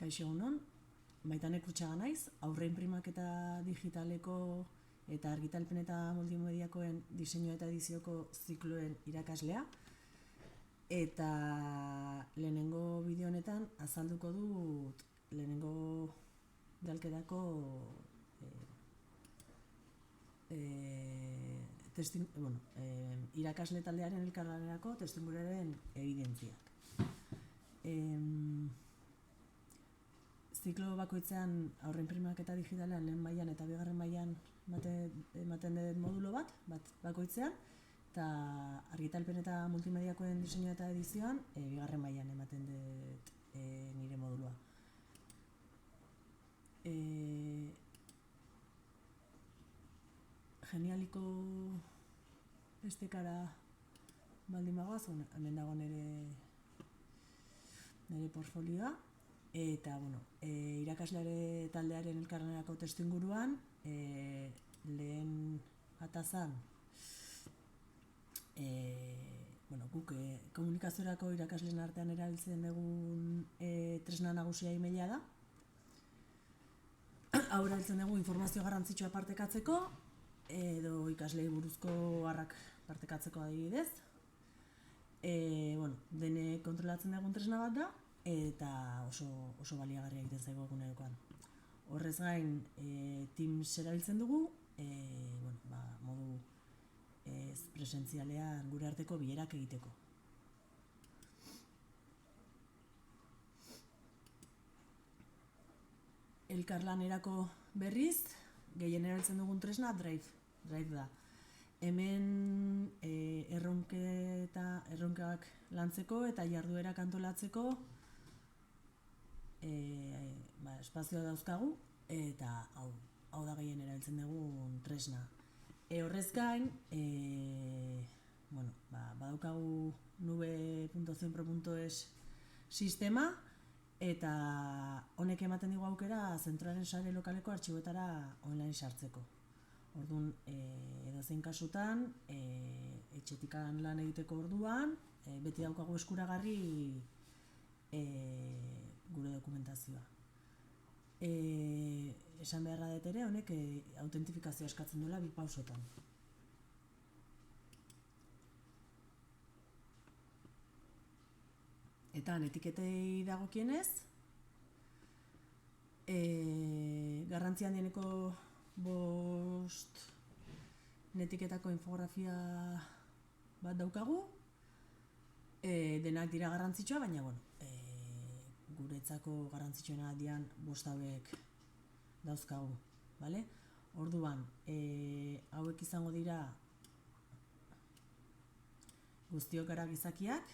Kaixo egunon, Maitane Krutxaga naiz, aurre inprimaketa digitaleko eta argitalpen eta multimediakoen diseinu eta edizioko zikloen irakaslea. Eta lehenengo bideo honetan azalduko dut lehenengo dalkedako irakasle taldearen elkarlanerako testuinguruaren evidentziak. Ziklo bakoitzean aurre inprimaketa digitalean lehen mailan eta bigarren mailan ematen dut modulo bat bakoitzean, eta argitalpen eta multimediakoen diseinu eta edizioan bigarren mailan ematen dut nire modulua. Genialiko estekara baldin bagoaz, hemen dago nire portfolioa. Eta, irakasleare taldearen elkarlanerako testuinguruan, lehen atazan, guk komunikaziorako irakasleen artean erabiltzen dugun tresna nagusia emaila da. Hau erabiltzen dugu informazio garrantzitsua partekatzeko, edo ikaslei buruzko harrak partekatzeko adibidez. Dene kontrolatzen dugun tresna bat da, eta oso baliagarria egiten zaigu egunerokoan. Horrez gain, Teams erabiltzen dugu, modu presentzialean gure arteko bilerak egiteko. Elkarlanerako berriz, gehien erabiltzen dugun tresna Drive da. Hemen erronkak lantzeko eta jarduerak antolatzeko espazioa dauzkagu, eta hau da gehien erabiltzen dugun tresna. Horrez gain, badaukagu nube.zenpro.es sistema, eta honek ematen digu aukera zentroaren sare lokaleko artxiboetara online sartzeko. Orduan, edozein kasutan, etxetikan lan egiteko orduan, beti daukagu eskuragarri gure dokumentazioa. Esan beharra dut ere, honek autentifikazioa eskatzen duela 2 pausotan. Eta etiketei dagokienez, garrantzi handieneko 5 etiketako infografia bat daukagu, denak dira garrantzitsua, baina guretzako garrantzitsuena dian 5 hauek dauzkagu. Orduan, hauek izango dira guztiok gara gizakiak,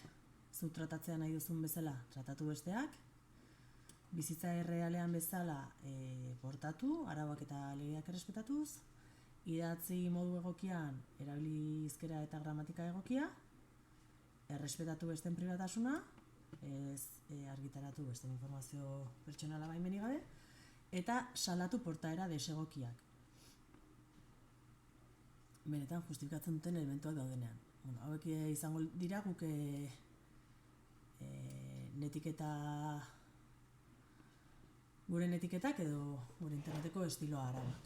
zu tratatzea nahi duzun bezala tratatu besteak, bizitza errealean bezala portatu, arauak eta legeak errespetatuz, idatzi modu egokian erabili hizkera eta gramatika egokia, errespetatu besteen pribatasuna, ez argitaratu besteen informazio pertsonala baimenik gabe, eta salatu portaera desegokiak. Benetan justifikatzen duten elementuak daudenean. Hauek izango dira guk gure etiketak edo gure interneteko estiloa arauak.